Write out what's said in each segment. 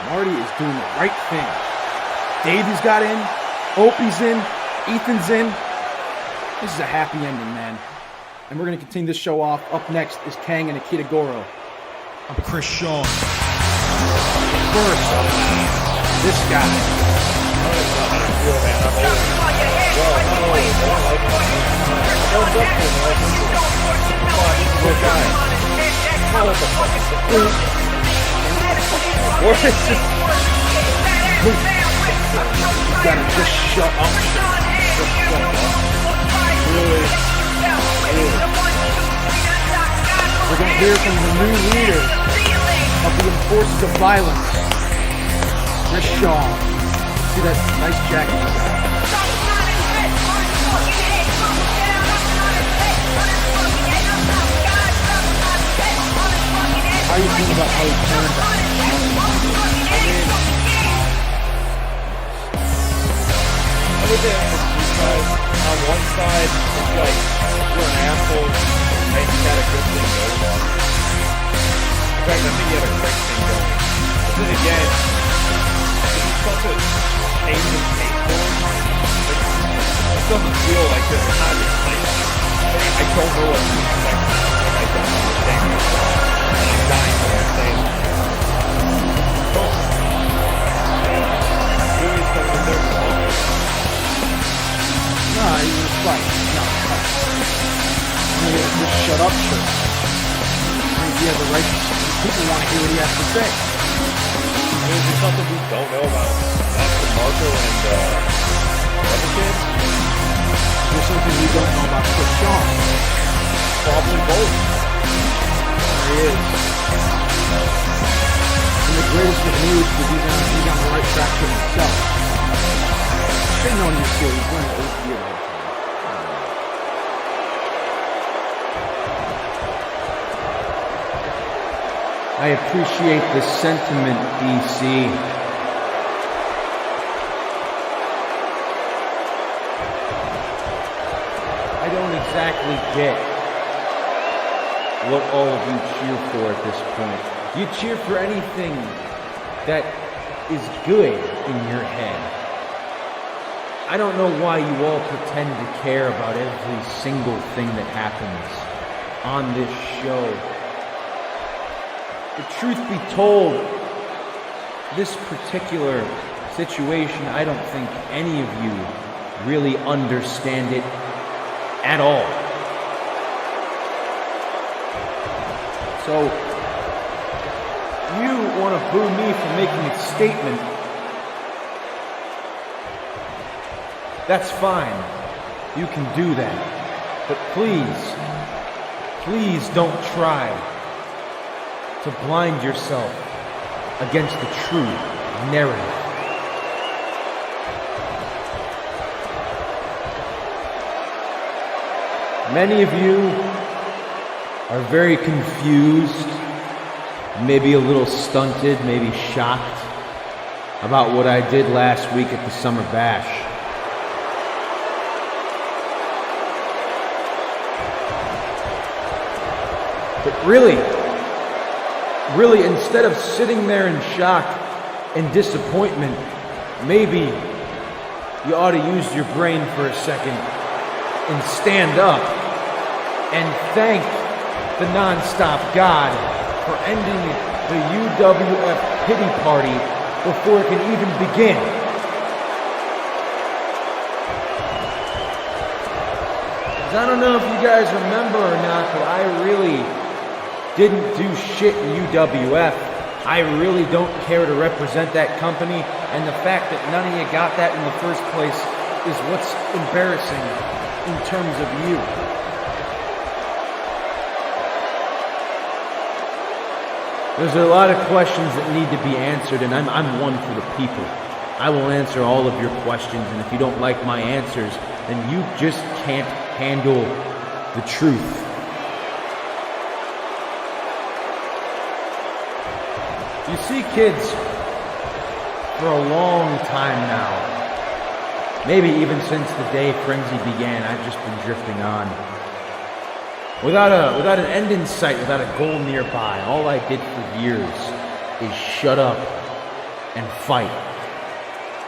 Marty is doing the right thing. Davey's got in. Opie's in. Ethan's in. This is a happy ending, man. And we're going to continue this show off. Up next is Kang and Akita Goro. I'm Chris Shawn. First, this guy. What is this? You gotta just shut up. Really? We're gonna hear from the new leader of the enforcers of violence, Chris Shawn. See that nice jacket? How do you feel about how he turned on? I look at it because on one side, it's like, you're an asshole, and you had a good thing going on. In fact, I think you had a great thing going. But then again, this is such a change in pace for him. It doesn't feel like this kind of place. I don't know what to expect. I don't understand it. And I'm dying to understand it. Really something there for all. No, he was right. No. I mean, just shut up, sure. I mean, he has the right to say. People want to hear what he has to say. I mean, there's something we don't know about. That's the Marko and the other kid. There's something we don't know about Chris Shawn. Probably both. There he is. And the greatest of news is he's on the right track for himself. Been known this year, he's going to 8th year. I appreciate the sentiment, DC. I don't exactly get what all of you cheer for at this point. You cheer for anything that is good in your head. I don't know why you all pretend to care about every single thing that happens on this show. The truth be told, this particular situation, I don't think any of you really understand it at all. So, you want to boo me for making a statement, that's fine. You can do that. But please don't try to blind yourself against the true narrative. Many of you are very confused, maybe a little stunted, maybe shocked about what I did last week at the Summer Bash. But really, instead of sitting there in shock and disappointment, maybe you ought to use your brain for a second and stand up and thank the non-stop God for ending the UWF pity party before it can even begin. I don't know if you guys remember or not, but I really didn't do shit in UWF. I really don't care to represent that company, and the fact that none of you got that in the first place is what's embarrassing in terms of you. There's a lot of questions that need to be answered, and I'm one for the people. I will answer all of your questions, and if you don't like my answers, then you just can't handle the truth. You see, kids, for a long time now, maybe even since the day Frenzy began, I've just been drifting on. Without an end in sight, without a goal nearby, all I did for years is shut up and fight.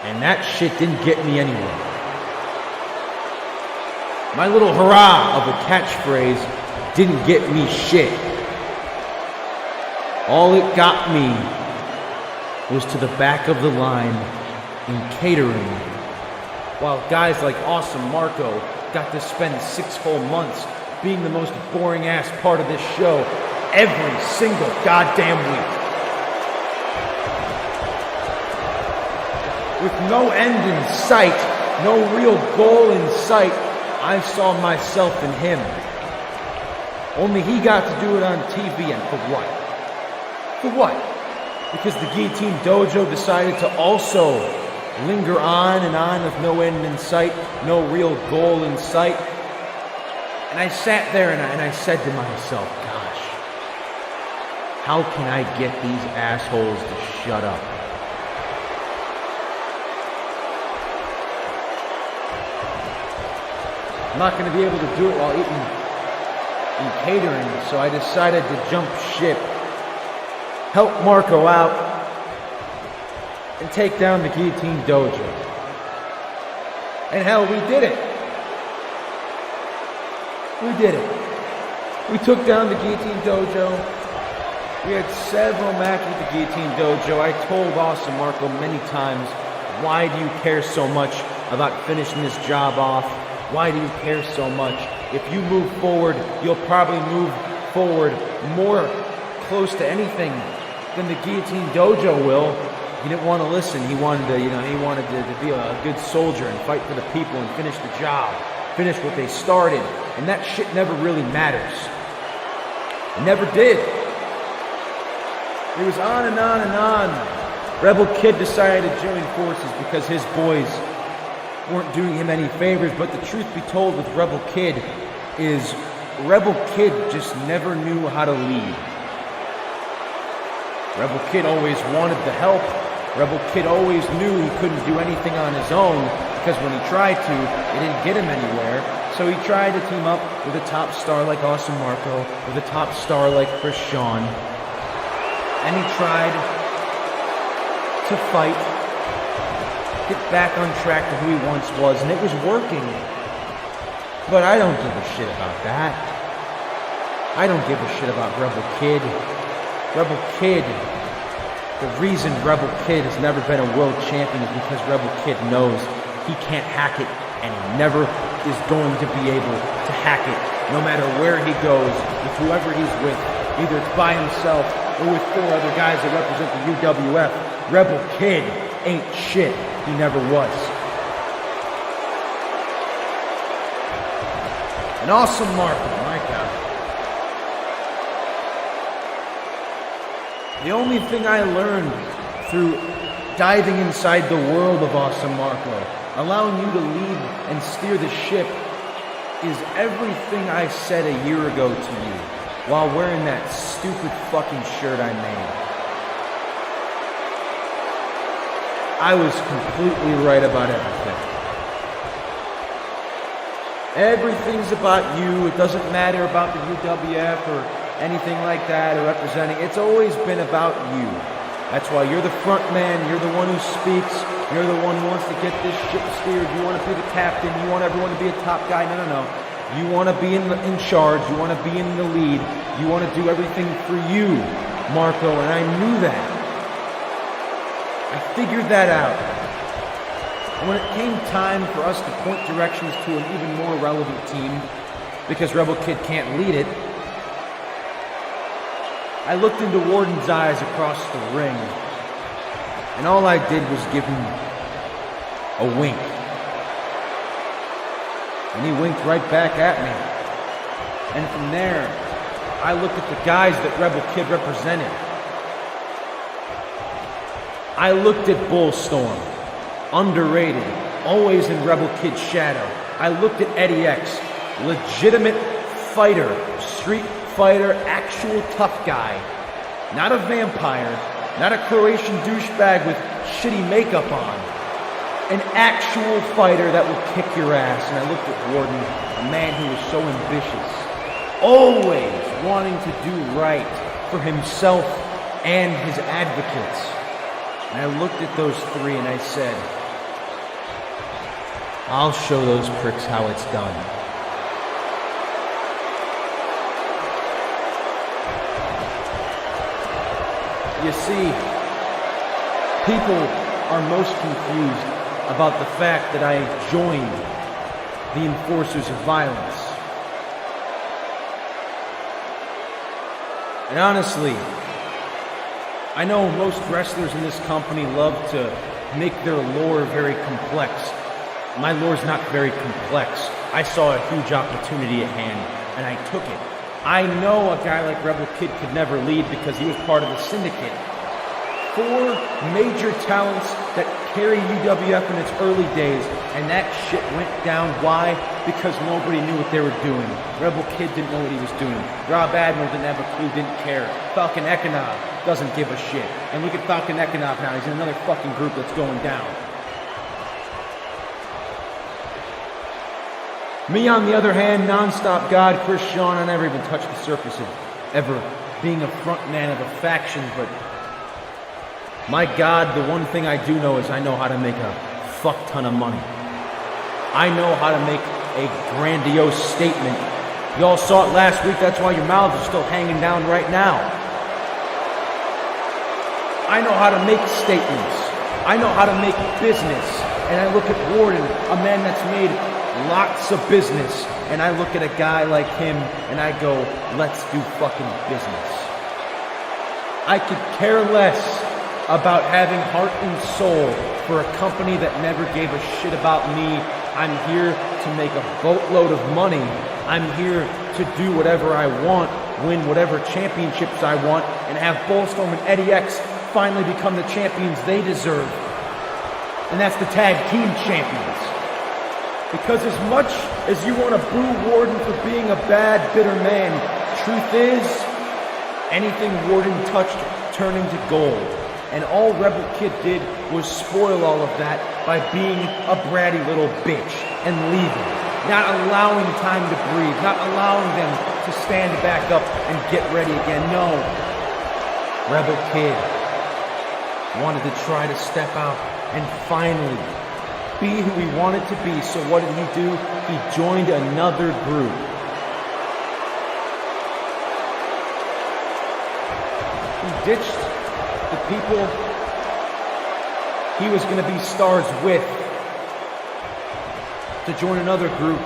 And that shit didn't get me anywhere. My little hurrah of a catchphrase didn't get me shit. All it got me was to the back of the line in catering, while guys like Awesome Marko got to spend 6 whole months being the most boring ass part of this show every single goddamn week. With no end in sight, no real goal in sight, I saw myself in him. Only he got to do it on TV, and for what? For what? Because the Guillotine Dojo decided to also linger on with no end in sight, no real goal in sight. And I sat there and I said to myself, gosh, how can I get these assholes to shut up? I'm not going to be able to do it while eating and catering, so I decided to jump ship, help Marko out, and take down the Guillotine Dojo. And hell, we did it. We did it. We took down the Guillotine Dojo. We had several matches with the Guillotine Dojo. I told Awesome Marko many times, why do you care so much about finishing this job off? Why do you care so much? If you move forward, you'll probably move forward more close to anything than the Guillotine Dojo will. He didn't want to listen. He wanted to, he wanted to be a good soldier and fight for the people and finish the job, finish what they started. And that shit never really matters. It never did. It was on and on and on. Rebel Kid decided to join forces because his boys weren't doing him any favors, but the truth be told with Rebel Kid is Rebel Kid just never knew how to lead. Rebel Kid always wanted the help. Rebel Kid always knew he couldn't do anything on his own because when he tried to, it didn't get him anywhere. So he tried to team up with a top star like Awesome Marko, with a top star like SHAWN, and he tried to fight, get back on track to who he once was, and it was working. But I don't give a shit about that. I don't give a shit about Rebel Kid. Rebel Kid, the reason Rebel Kid has never been a world champion is because Rebel Kid knows he can't hack it, and he never is going to be able to hack it, no matter where he goes, with whoever he's with, either it's by himself or with 4 other guys that represent the UWF. Rebel Kid ain't shit. He never was. An Awesome Marko, my God. The only thing I learned through diving inside the world of Awesome Marko, allowing you to lead and steer the ship, is everything I said a year ago to you while wearing that stupid fucking shirt I made. I was completely right about everything. Everything's about you. It doesn't matter about the UWF or anything like that or representing. It's always been about you. That's why you're the front man. You're the one who speaks. You're the one who wants to get this ship steered. You want to be the captain. You want everyone to be a top guy. No, no, no. You want to be in charge. You want to be in the lead. You want to do everything for you, Marko, and I knew that. I figured that out. And when it came time for us to point directions to an even more relevant team, because Rebel Kid can't lead it, I looked into Warden's eyes across the ring, and all I did was give him a wink. And he winked right back at me. And from there, I looked at the guys that Rebel Kid represented. I looked at Bullstorm, underrated, always in Rebel Kid's shadow. I looked at Eddie X, legitimate fighter, street fighter, actual tough guy. Not a vampire, not a Croatian douchebag with shitty makeup on. An actual fighter that will kick your ass. And I looked at Warden, a man who was so ambitious, always wanting to do right for himself and his advocates. And I looked at those three and I said, I'll show those pricks how it's done. You see, people are most confused about the fact that I joined the Enforcers of Violence. And honestly, I know most wrestlers in this company love to make their lore very complex. My lore's not very complex. I saw a huge opportunity at hand, and I took it. I know a guy like Rebel Kid could never lead because he was part of the Syndicate. 4 major talents that carry UWF in its early days, and that shit went down. Why? Because nobody knew what they were doing. Rebel Kid didn't know what he was doing. Rob Admiral didn't have a clue, didn't care. Falcon Ekanov doesn't give a shit. And look at Falcon Ekanov now. He's in another fucking group that's going down. Me, on the other hand, non-stop God, Chris Shawn, I never even touched the surface of ever being a front man of a faction, but my God, the one thing I do know is I know how to make a fuck ton of money. I know how to make a grandiose statement. Y'all saw it last week, that's why your mouths are still hanging down right now. I know how to make statements. I know how to make business. And I look at Warden, a man that's made lots of business, and I look at a guy like him and I go, let's do fucking business. I could care less about having heart and soul for a company that never gave a shit about me. I'm here to make a boatload of money. I'm here to do whatever I want, win whatever championships I want, and have Bullstorm and Eddie X finally become the champions they deserve. And that's the tag team champions. Because as much as you want to boo Warden for being a bad, bitter man, truth is, anything Warden touched turned into gold. And all Rebel Kid did was spoil all of that by being a bratty little bitch and leaving. Not allowing time to breathe, not allowing them to stand back up and get ready again. No. Rebel Kid wanted to try to step out and finally be who he wanted to be. So what did he do? He joined another group. He ditched the people he was going to be stars with to join another group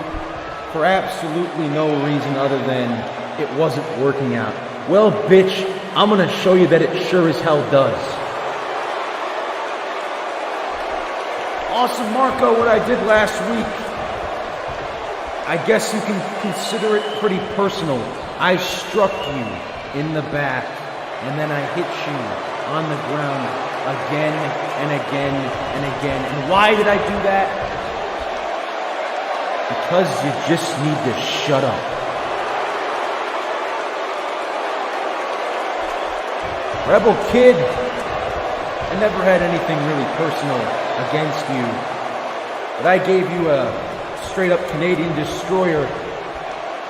for absolutely no reason other than it wasn't working out. Well, bitch, I'm going to show you that it sure as hell does. Awesome, Marko, what I did last week, I guess you can consider it pretty personal. I struck you in the back, and then I hit you on the ground again and again and again. And why did I do that? Because you just need to shut up. Rebel Kid, I never had anything really personal against you, but I gave you a straight up Canadian destroyer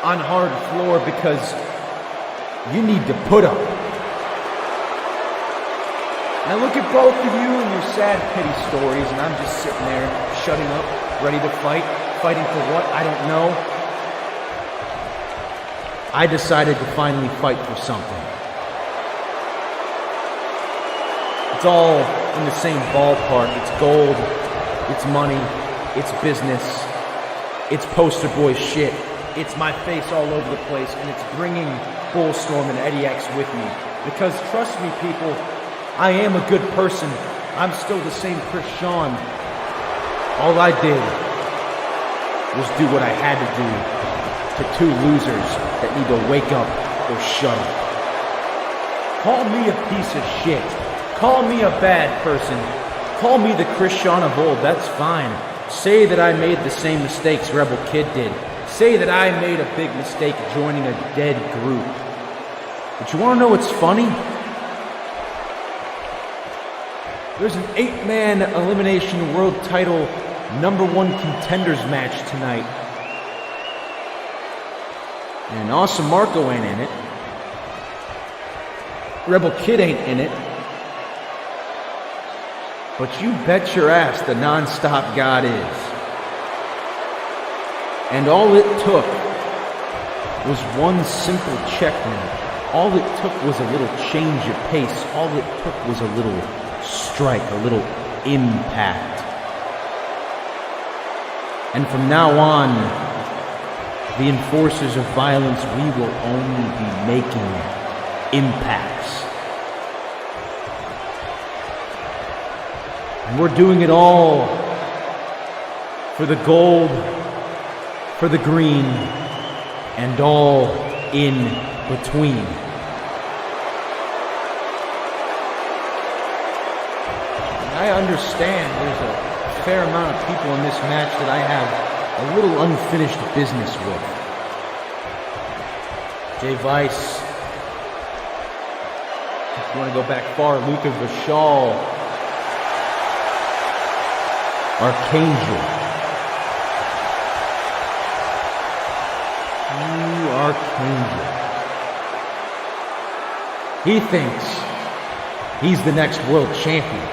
on hard floor because you need to put up. And I look at both of you and your sad pity stories, and I'm just sitting there shutting up, ready to fight. Fighting for what? I don't know. I decided to finally fight for something. It's all in the same ballpark. It's gold, it's money, it's business, it's poster boy shit. It's my face all over the place, and it's bringing Bullstorm and Eddie X with me. Because trust me, people, I am a good person. I'm still the same Chris Shawn. All I did was do what I had to do to two losers that need to wake up or shut up. Call me a piece of shit. Call me a bad person. Call me the Chris Shawn of old. That's fine. Say that I made the same mistakes Rebel Kid did. Say that I made a big mistake joining a dead group. But you want to know what's funny? There's an 8-man elimination world title #1 contenders match tonight. And Awesome Marko ain't in it. Rebel Kid ain't in it. But you bet your ass the non-stop God is. And all it took was one simple checkmate. All it took was a little change of pace. All it took was a little strike, a little impact. And from now on, the enforcers of violence, we will only be making impacts. And we're doing it all for the gold, for the green, and all in between. And I understand there's a fair amount of people in this match that I have a little unfinished business with. Jay Vice. If you want to go back far, Luca Vishal. Archangel. Ooh, Archangel. He thinks he's the next world champion.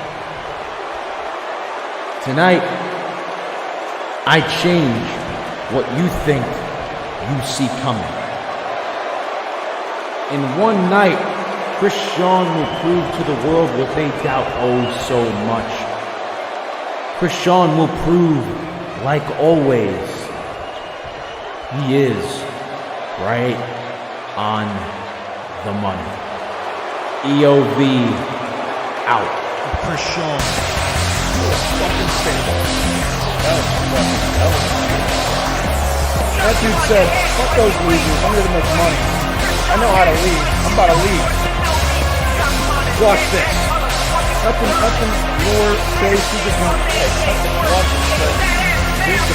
Tonight, I change what you think you see coming. In one night, SHAWN will prove to the world what they doubt oh so much. SHAWN will prove, like always, he is right on the money. EOV out. SHAWN. That dude said, fuck those losers, I'm here to make money. I know how to lead. I'm about to lead. Watch this. Nothing more face, he just went, hey, cut the blood